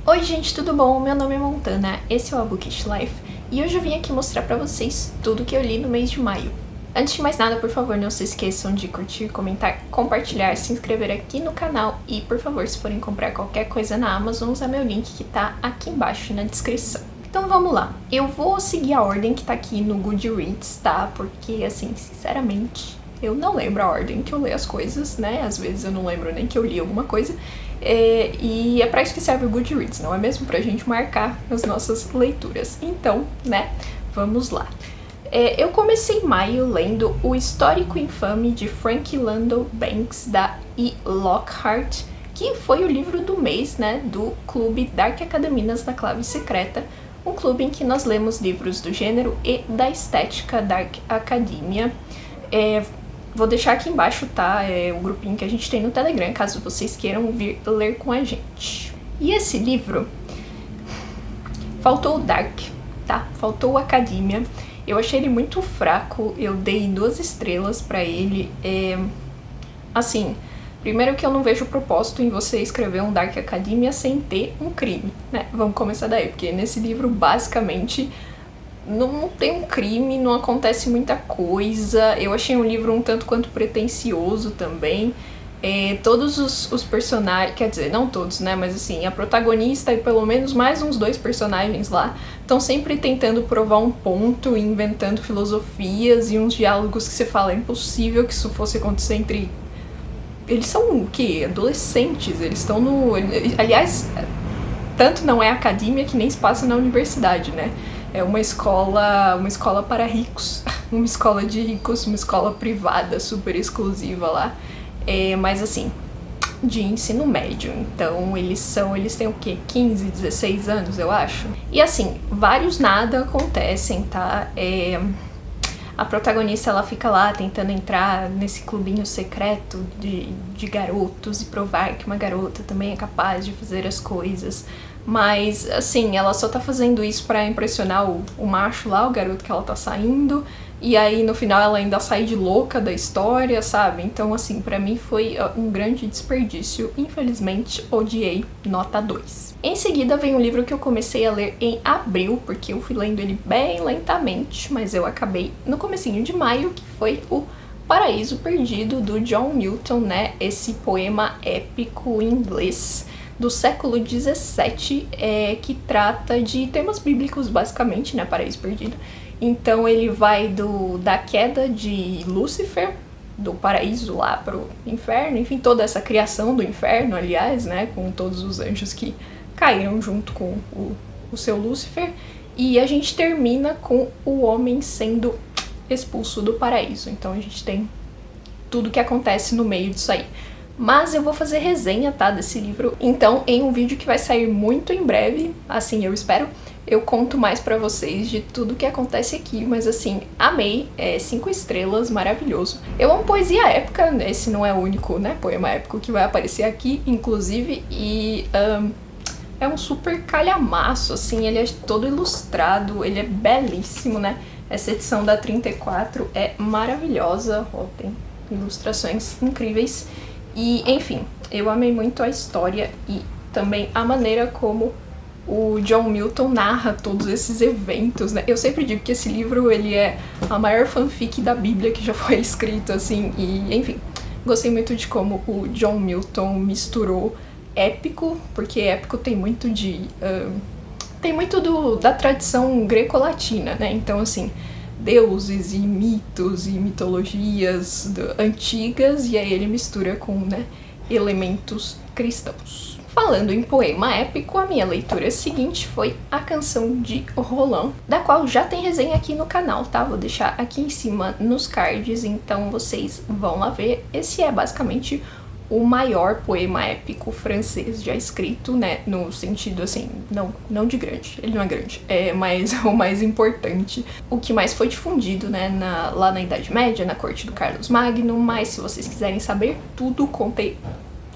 Oi gente, tudo bom? Meu nome é Montana, esse é o A Bookish Life e hoje eu vim aqui mostrar pra vocês tudo que eu li no mês de maio. Antes de mais nada, por favor, não se esqueçam de curtir, comentar, compartilhar, se inscrever aqui no canal e, por favor, se forem comprar qualquer coisa na Amazon, usa meu link que tá aqui embaixo na descrição. Então vamos lá, eu vou seguir a ordem que tá aqui no Goodreads, tá? Porque, assim, sinceramente, eu não lembro a ordem que eu leio as coisas, né? Às vezes eu não lembro nem que eu li alguma coisa. E é pra isso que serve o Goodreads, não é mesmo? Pra gente marcar as nossas leituras. Então, né, vamos lá. Eu comecei em maio lendo O Histórico Infame de Frank Landon Banks, da E. Lockhart, que foi o livro do mês, né, do Clube Dark Academinas da Clave Secreta, um clube em que nós lemos livros do gênero e da estética Dark Academia. Vou deixar aqui embaixo, tá, o grupinho que a gente tem no Telegram, caso vocês queiram vir ler com a gente. E esse livro, faltou o Dark, tá, faltou o Academia. Eu achei ele muito fraco, eu dei 2 estrelas pra ele. Assim, primeiro que eu não vejo propósito em você escrever um Dark Academia sem ter um crime, né? Vamos começar daí, porque nesse livro, basicamente, não tem um crime, não acontece muita coisa. Eu achei um livro um tanto quanto pretensioso também. Todos os personagens, quer dizer, não todos, né, mas assim, a protagonista e pelo menos mais uns 2 personagens lá estão sempre tentando provar um ponto, inventando filosofias e uns diálogos que você fala, é impossível que isso fosse acontecer entre... Eles são o quê? Adolescentes, eles estão no... Aliás, tanto não é academia que nem se passa na universidade, né? É uma escola para ricos, uma escola de ricos, uma escola privada super exclusiva lá. Mas assim, de ensino médio, então eles têm o quê? 15, 16 anos, eu acho? E assim, vários nada acontecem, tá? A protagonista, ela fica lá tentando entrar nesse clubinho secreto de garotos e provar que uma garota também é capaz de fazer as coisas. Mas, assim, ela só tá fazendo isso pra impressionar o macho lá, o garoto que ela tá saindo. E aí, no final, ela ainda sai de louca da história, sabe? Então, assim, pra mim foi um grande desperdício. Infelizmente, odiei, nota 2. Em seguida, vem um livro que eu comecei a ler em abril, porque eu fui lendo ele bem lentamente, mas eu acabei no comecinho de maio, que foi o Paraíso Perdido, do John Milton, né? Esse poema épico em inglês do século XVII, que trata de temas bíblicos, basicamente, né, Paraíso Perdido. Então ele vai da queda de Lúcifer, do paraíso lá pro inferno, enfim, toda essa criação do inferno, aliás, né, com todos os anjos que caíram junto com o seu Lúcifer, e a gente termina com o homem sendo expulso do paraíso. Então a gente tem tudo que acontece no meio disso aí. Mas eu vou fazer resenha, tá, desse livro. Então, em um vídeo que vai sair muito em breve, assim eu espero, eu conto mais pra vocês de tudo que acontece aqui. Mas assim, amei, 5 estrelas, maravilhoso. Eu amo poesia épica, esse não é o único, né, poema épico que vai aparecer aqui, inclusive, e é um super calhamaço, assim, ele é todo ilustrado, ele é belíssimo, né. Essa edição da 34 é maravilhosa, ó, tem ilustrações incríveis. E, enfim, eu amei muito a história e também a maneira como o John Milton narra todos esses eventos, né? Eu sempre digo que esse livro, ele é a maior fanfic da Bíblia que já foi escrita, assim, e, enfim, gostei muito de como o John Milton misturou épico, porque épico tem muito da tradição greco-latina, né? Então, assim, deuses e mitos e mitologias antigas, e aí ele mistura com, né, elementos cristãos. Falando em poema épico, a minha leitura seguinte foi A Canção de Roland, da qual já tem resenha aqui no canal, tá? Vou deixar aqui em cima nos cards, então vocês vão lá ver. Esse é basicamente o maior poema épico francês já escrito, né, no sentido assim, não de grande, ele não é grande, mas o mais importante, o que mais foi difundido, né, lá na Idade Média, na corte do Carlos Magno. Mas se vocês quiserem saber tudo, contei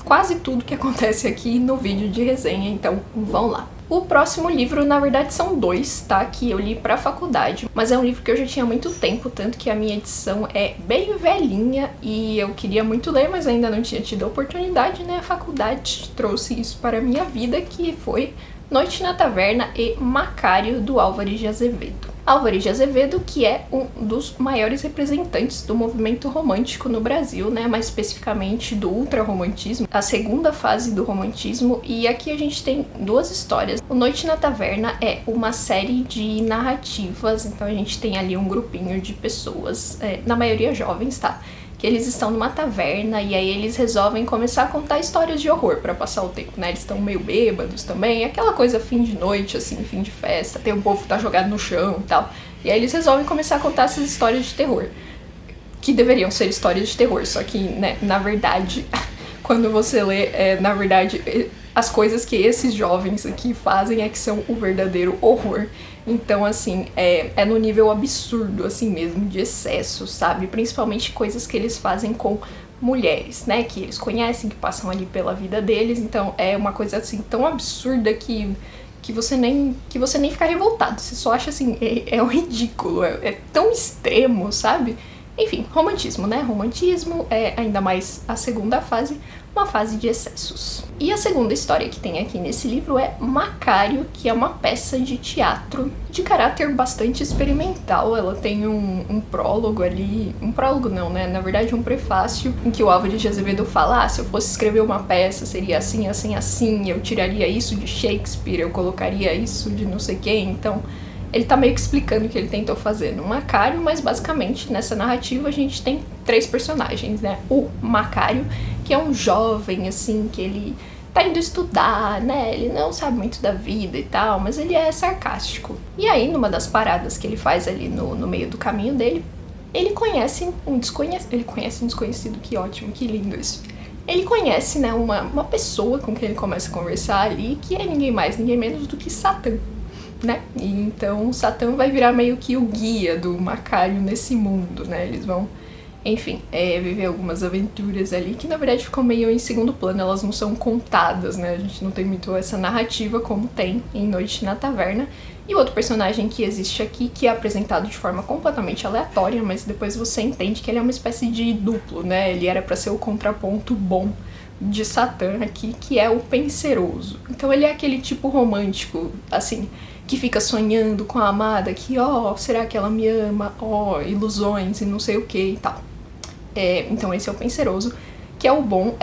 quase tudo que acontece aqui no vídeo de resenha, então vão lá. O próximo livro, na verdade, são 2, tá? Que eu li pra faculdade, mas é um livro que eu já tinha há muito tempo, tanto que a minha edição é bem velhinha e eu queria muito ler, mas ainda não tinha tido a oportunidade, né? A faculdade trouxe isso para a minha vida, que foi Noite na Taverna e Macário, do Álvares de Azevedo. Álvares de Azevedo, que é um dos maiores representantes do movimento romântico no Brasil, né, mais especificamente do ultrarromantismo, a segunda fase do romantismo, e aqui a gente tem duas histórias. O Noite na Taverna é uma série de narrativas, então a gente tem ali um grupinho de pessoas, na maioria jovens, tá? Que eles estão numa taverna e aí eles resolvem começar a contar histórias de horror pra passar o tempo, né? Eles estão meio bêbados também, aquela coisa fim de noite, assim, fim de festa, tem o povo que tá jogado no chão e tal. E aí eles resolvem começar a contar essas histórias de terror, que deveriam ser histórias de terror, só que, né, na verdade, quando você lê, na verdade, as coisas que esses jovens aqui fazem é que são o verdadeiro horror. Então, assim, é no nível absurdo, assim mesmo, de excesso, sabe? Principalmente coisas que eles fazem com mulheres, né? Que eles conhecem, que passam ali pela vida deles. Então, é uma coisa, assim, tão absurda que você nem fica revoltado. Você só acha, assim, é um ridículo, é tão extremo, sabe? Enfim, romantismo, né? Romantismo é ainda mais a segunda fase, uma fase de excessos. E a segunda história que tem aqui nesse livro é Macário, que é uma peça de teatro de caráter bastante experimental. Ela tem um prólogo ali, um prólogo não, né? Na verdade um prefácio, em que o Álvares de Azevedo fala, se eu fosse escrever uma peça seria assim, assim, assim, eu tiraria isso de Shakespeare, eu colocaria isso de não sei quem, então... Ele tá meio que explicando o que ele tentou fazer no Macário, mas basicamente nessa narrativa a gente tem três personagens, né? O Macário, que é um jovem, assim, que ele tá indo estudar, né? Ele não sabe muito da vida e tal, mas ele é sarcástico. E aí, numa das paradas que ele faz ali no meio do caminho dele, ele conhece um desconhecido, que ótimo, que lindo isso. Ele conhece, né, uma pessoa com quem ele começa a conversar ali, que é ninguém mais, ninguém menos do que Satã. Né? E então Satã vai virar meio que o guia do Macário nesse mundo, né? Eles vão, enfim, viver algumas aventuras ali que na verdade ficam meio em segundo plano, elas não são contadas, né? A gente não tem muito essa narrativa como tem em Noite na Taverna. E o outro personagem que existe aqui, que é apresentado de forma completamente aleatória, mas depois você entende que ele é uma espécie de duplo, né? Ele era pra ser o contraponto bom de Satã aqui, que é o Penseroso. Então ele é aquele tipo romântico, assim, que fica sonhando com a amada, que, será que ela me ama? Ilusões e não sei o que e tal. Então esse é o Penseroso, que é o bom.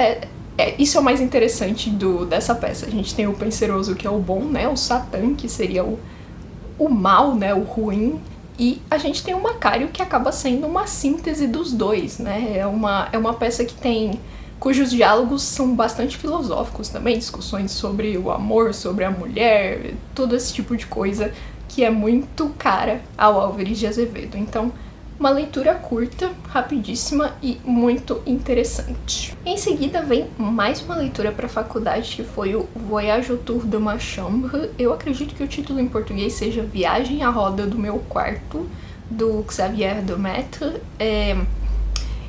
Isso é o mais interessante dessa peça. A gente tem o Penseroso, que é o bom, né? O Satã, que seria o mal, né? O ruim. E a gente tem o Macário, que acaba sendo uma síntese dos dois, né? É uma peça que tem... cujos diálogos são bastante filosóficos também, discussões sobre o amor, sobre a mulher, todo esse tipo de coisa que é muito cara ao Álvares de Azevedo. Então, uma leitura curta, rapidíssima e muito interessante. Em seguida vem mais uma leitura para a faculdade, que foi o Voyage autour de ma chambre. Eu acredito que o título em português seja Viagem à Roda do Meu Quarto, do Xavier Demaitre.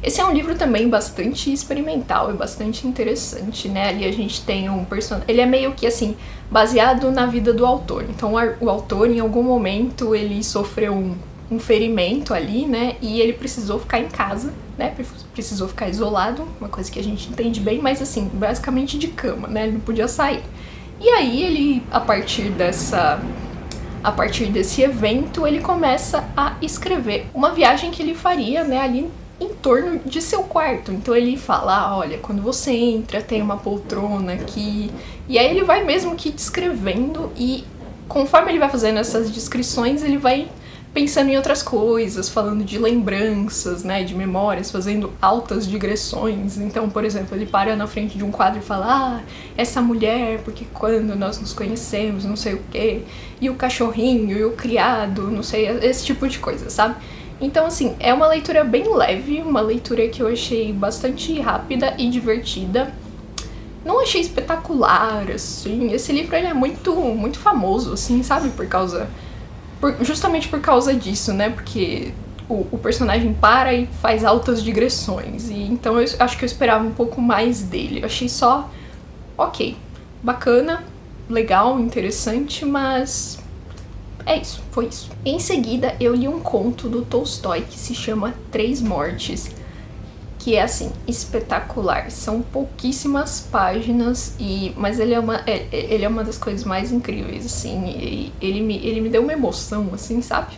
Esse é um livro também bastante experimental e bastante interessante, né? Ali a gente tem um personagem... Ele é meio que, assim, baseado na vida do autor. Então o autor, em algum momento, ele sofreu um ferimento ali, né? E ele precisou ficar em casa, né? Precisou ficar isolado, uma coisa que a gente entende bem, mas, assim, basicamente de cama, né? Ele não podia sair. E aí ele, a partir desse evento, ele começa a escrever uma viagem que ele faria, né? Ali em torno de seu quarto. Então ele fala, olha, quando você entra tem uma poltrona aqui, e aí ele vai mesmo que descrevendo, e conforme ele vai fazendo essas descrições, ele vai pensando em outras coisas, falando de lembranças, né, de memórias, fazendo altas digressões. Então, por exemplo, ele para na frente de um quadro e fala, essa mulher, porque quando nós nos conhecemos, não sei o quê, e o cachorrinho, e o criado, não sei, esse tipo de coisa, sabe? Então, assim, é uma leitura bem leve, uma leitura que eu achei bastante rápida e divertida. Não achei espetacular, assim. Esse livro, ele é muito, muito famoso, assim, sabe? Justamente por causa disso, né? Porque o personagem para e faz altas digressões. E então eu acho que eu esperava um pouco mais dele. Eu achei só, ok, bacana, legal, interessante, mas... é isso, foi isso. Em seguida, eu li um conto do Tolstói que se chama Três Mortes, que é assim, espetacular. São pouquíssimas páginas, mas ele é uma das coisas mais incríveis, assim. E ele me deu uma emoção, assim, sabe?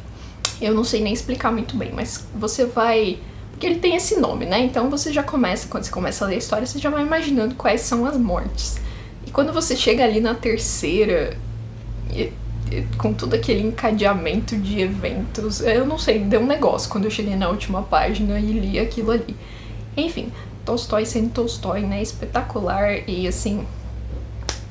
Eu não sei nem explicar muito bem, mas você vai... Porque ele tem esse nome, né? Então você já começa, quando você começa a ler a história, você já vai imaginando quais são as mortes. E quando você chega ali na terceira, com todo aquele encadeamento de eventos, eu não sei, deu um negócio quando eu cheguei na última página e li aquilo ali. Enfim, Tolstói sendo Tolstói, né? Espetacular e assim,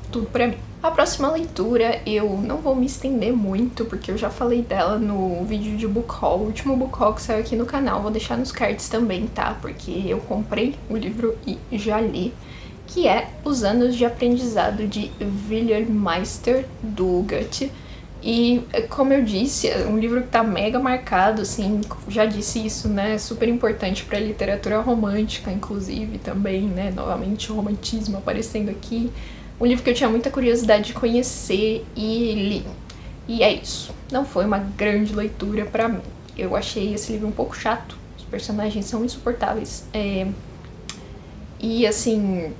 tudo pra mim. A próxima leitura eu não vou me estender muito, porque eu já falei dela no vídeo de book haul, o último book haul que saiu aqui no canal, vou deixar nos cards também, tá? Porque eu comprei o livro e já li, que é Os Anos de Aprendizado de William Meister, do Goethe. E, como eu disse, é um livro que tá mega marcado, assim, já disse isso, né, super importante pra literatura romântica, inclusive, também, né, novamente o romantismo aparecendo aqui. Um livro que eu tinha muita curiosidade de conhecer e li. E é isso. Não foi uma grande leitura pra mim. Eu achei esse livro um pouco chato. Os personagens são insuportáveis. E, assim,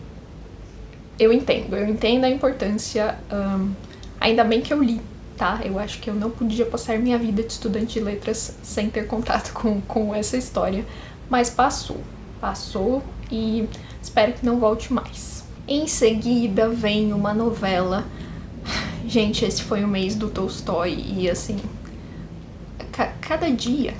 eu entendo a importância. Ainda bem que eu li, tá? Eu acho que eu não podia passar minha vida de estudante de letras sem ter contato com essa história. Mas passou e espero que não volte mais. Em seguida vem uma novela. Gente, esse foi o mês do Tolstói e assim, cada dia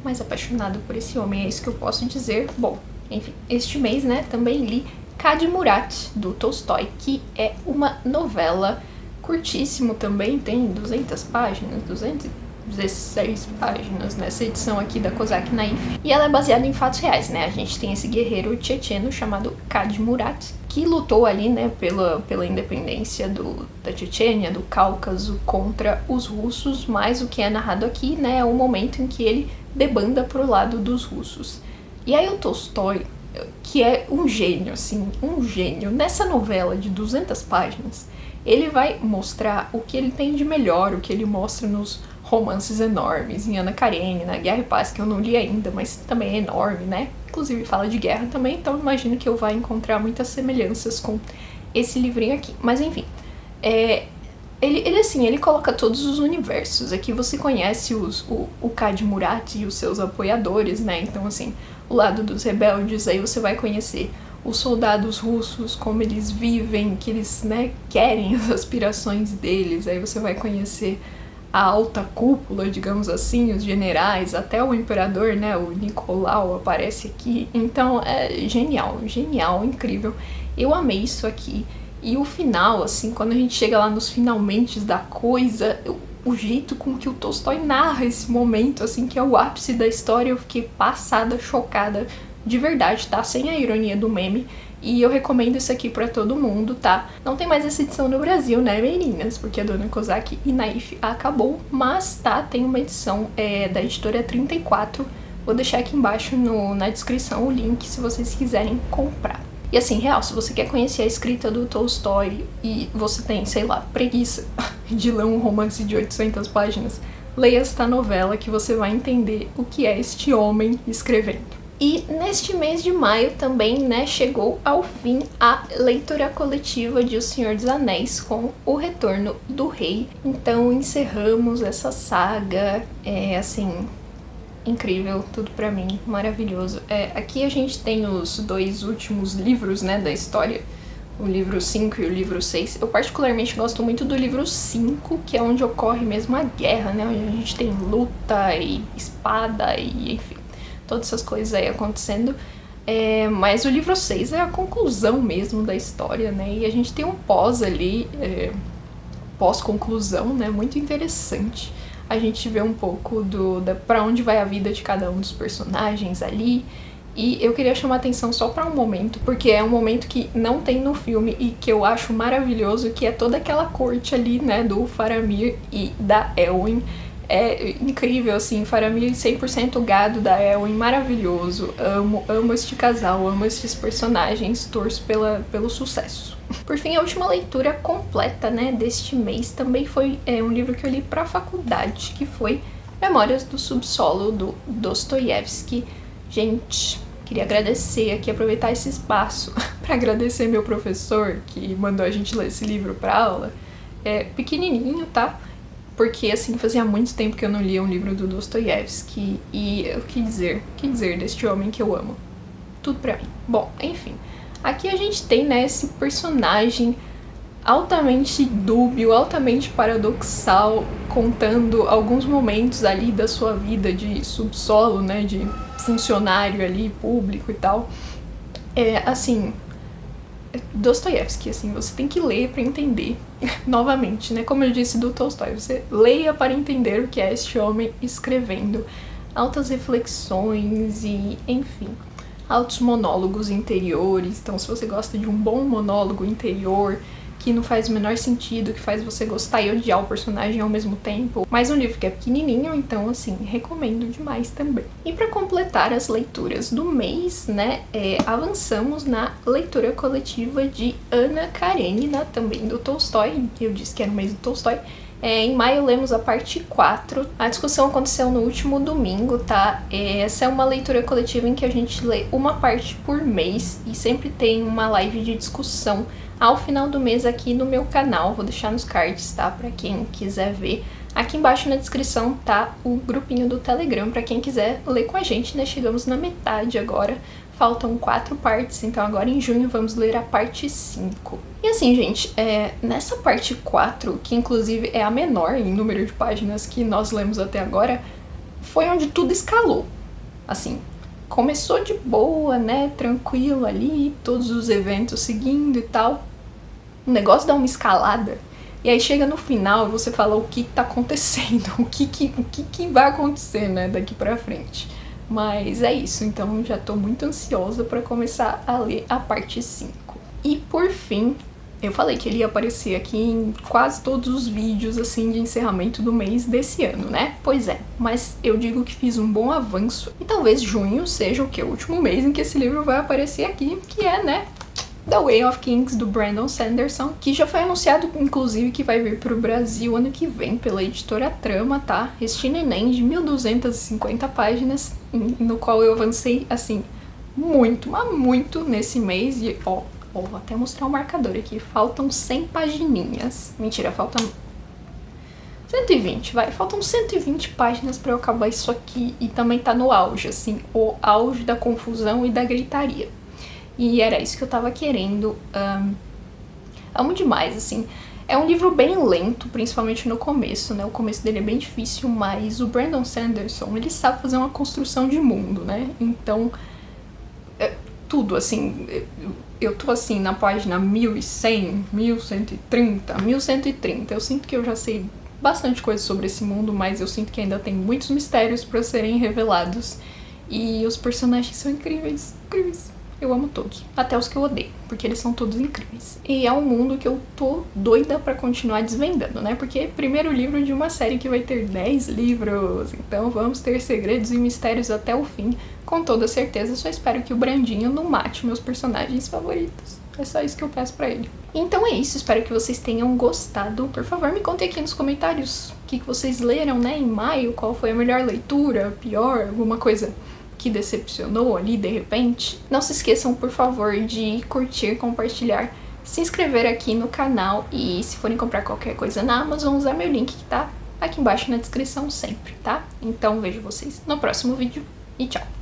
mais apaixonado por esse homem, é isso que eu posso dizer. Bom, enfim, este mês, né, também li Cade Murat, do Tolstói, que é uma novela curtíssimo também, tem 200 páginas, 216 páginas nessa edição aqui da Kozak Naif. E ela é baseada em fatos reais, né? A gente tem esse guerreiro tchetcheno chamado Cade Murat, que lutou ali, né, pela independência da Chechênia, do Cáucaso, contra os russos, mas o que é narrado aqui, né, é o momento em que ele debanda pro lado dos russos. E aí o Tolstói, que é um gênio, assim, um gênio, nessa novela de 200 páginas, ele vai mostrar o que ele tem de melhor, o que ele mostra nos romances enormes, em Ana Karenina, Guerra e Paz, que eu não li ainda, mas também é enorme, né? Inclusive fala de guerra também, então imagino que eu vá encontrar muitas semelhanças com esse livrinho aqui. Mas enfim, ele coloca todos os universos. Aqui você conhece o Cade Murat e os seus apoiadores, né? Então assim, o lado dos rebeldes, aí você vai conhecer os soldados russos, como eles vivem, que eles, né, querem as aspirações deles, aí você vai conhecer a alta cúpula, digamos assim, os generais, até o imperador, né, o Nicolau aparece aqui. Então é genial, incrível. Eu amei isso aqui. E o final, assim, quando a gente chega lá nos finalmente da coisa, o jeito com que o Tolstói narra esse momento, assim, que é o ápice da história, eu fiquei passada, chocada, de verdade, tá? Sem a ironia do meme. E eu recomendo isso aqui pra todo mundo, tá? Não tem mais essa edição no Brasil, né, meninas? Porque a Dona Kozak e Naif acabou. Mas, tá, tem uma edição da editora 34. Vou deixar aqui embaixo na descrição o link se vocês quiserem comprar. E assim, real, se você quer conhecer a escrita do Tolstói e você tem, sei lá, preguiça de ler um romance de 800 páginas, leia esta novela que você vai entender o que é este homem escrevendo. E neste mês de maio também, né, chegou ao fim a leitura coletiva de O Senhor dos Anéis com O Retorno do Rei. Então encerramos essa saga, assim, incrível, tudo pra mim, maravilhoso. Aqui a gente tem os dois últimos livros, né, da história, o livro 5 e o livro 6. Eu particularmente gosto muito do livro 5, que é onde ocorre mesmo a guerra, né, onde a gente tem luta e espada e enfim, todas essas coisas aí acontecendo. Mas o livro 6 é a conclusão mesmo da história, né? E a gente tem um pós ali, pós-conclusão, né? Muito interessante. A gente vê um pouco pra onde vai a vida de cada um dos personagens ali. E eu queria chamar atenção só pra um momento, porque é um momento que não tem no filme e que eu acho maravilhoso, que é toda aquela corte ali, né? Do Faramir e da Elwyn. É incrível, assim, Faramir 100% gado da Elwyn, maravilhoso. Amo este casal, amo estes personagens, torço pelo sucesso. Por fim, a última leitura completa, né, deste mês também foi um livro que eu li pra faculdade, que foi Memórias do Subsolo, do Dostoiévski. Gente, Queria agradecer aqui, aproveitar esse espaço para agradecer meu professor que mandou a gente ler esse livro para aula. É pequenininho, tá? Porque, assim, fazia muito tempo que eu não lia um livro do Dostoiévski. E o que dizer deste homem que eu amo? Tudo pra mim. Bom, enfim. Aqui a gente tem, né, esse personagem altamente dúbio, altamente paradoxal, contando alguns momentos ali da sua vida de subsolo, né, de funcionário ali, público e tal. Assim, Dostoiévski, assim, você tem que ler para entender. Novamente, né, como eu disse do Tolstói, você leia para entender o que é este homem escrevendo. Altas reflexões e, enfim, altos monólogos interiores. Então, se você gosta de um bom monólogo interior, que não faz o menor sentido, que faz você gostar e odiar o personagem ao mesmo tempo. Mas um livro que é pequenininho, então, assim, recomendo demais também. E para completar as leituras do mês, né, avançamos na leitura coletiva de Ana Karenina, também do Tolstói. Eu disse que era o mês do Tolstói. Em maio lemos a parte 4. A discussão aconteceu no último domingo, tá? Essa é uma leitura coletiva em que a gente lê uma parte por mês e sempre tem uma live de discussão ao final do mês aqui no meu canal. Vou deixar nos cards, tá? Pra quem quiser ver. Aqui embaixo na descrição tá o grupinho do Telegram pra quem quiser ler com a gente, né? Chegamos na metade agora. Faltam 4 partes, então agora em junho vamos ler a parte 5. E assim, gente, nessa parte 4, que inclusive é a menor em número de páginas que nós lemos até agora, foi onde tudo escalou. Assim, começou de boa, né, tranquilo ali, todos os eventos seguindo e tal. O negócio dá uma escalada, e aí chega no final e você fala o que tá acontecendo, o que vai acontecer, né, daqui pra frente. Mas é isso, então já tô muito ansiosa pra começar a ler a parte 5. E por fim, eu falei que ele ia aparecer aqui em quase todos os vídeos, assim, de encerramento do mês desse ano, né? Pois é, mas eu digo que fiz um bom avanço e talvez junho seja o último mês em que esse livro vai aparecer aqui, que é, né, The Way of Kings, do Brandon Sanderson, que já foi anunciado, inclusive, que vai vir pro Brasil ano que vem pela editora Trama, tá? Este neném de 1250 páginas, no qual eu avancei, assim, muito, mas muito nesse mês. E, ó, vou até mostrar o marcador aqui. Faltam 100 pagininhas. Mentira, faltam 120, vai. Faltam 120 páginas pra eu acabar isso aqui. E também tá no auge, assim, o auge da confusão e da gritaria. E era isso que eu tava querendo. Amo demais, assim. É um livro bem lento, principalmente no começo, né? O começo dele é bem difícil, mas o Brandon Sanderson, ele sabe fazer uma construção de mundo, né? Então, tudo, assim... Eu tô, assim, na página 1100, 1130, 1130. Eu sinto que eu já sei bastante coisa sobre esse mundo, mas eu sinto que ainda tem muitos mistérios pra serem revelados. E os personagens são incríveis, incríveis. Eu amo todos, até os que eu odeio, porque eles são todos incríveis. E é um mundo que eu tô doida pra continuar desvendando, né? Porque é o primeiro livro de uma série que vai ter 10 livros, então vamos ter segredos e mistérios até o fim, com toda certeza. Só espero que o Brandinho não mate meus personagens favoritos. É só isso que eu peço pra ele. Então é isso, espero que vocês tenham gostado. Por favor, me contem aqui nos comentários o que vocês leram, né, em maio, qual foi a melhor leitura, pior, alguma coisa que decepcionou ali de repente. Não se esqueçam, por favor, de curtir, compartilhar, se inscrever aqui no canal e se forem comprar qualquer coisa na Amazon, usar meu link que tá aqui embaixo na descrição sempre, tá? Então vejo vocês no próximo vídeo e tchau!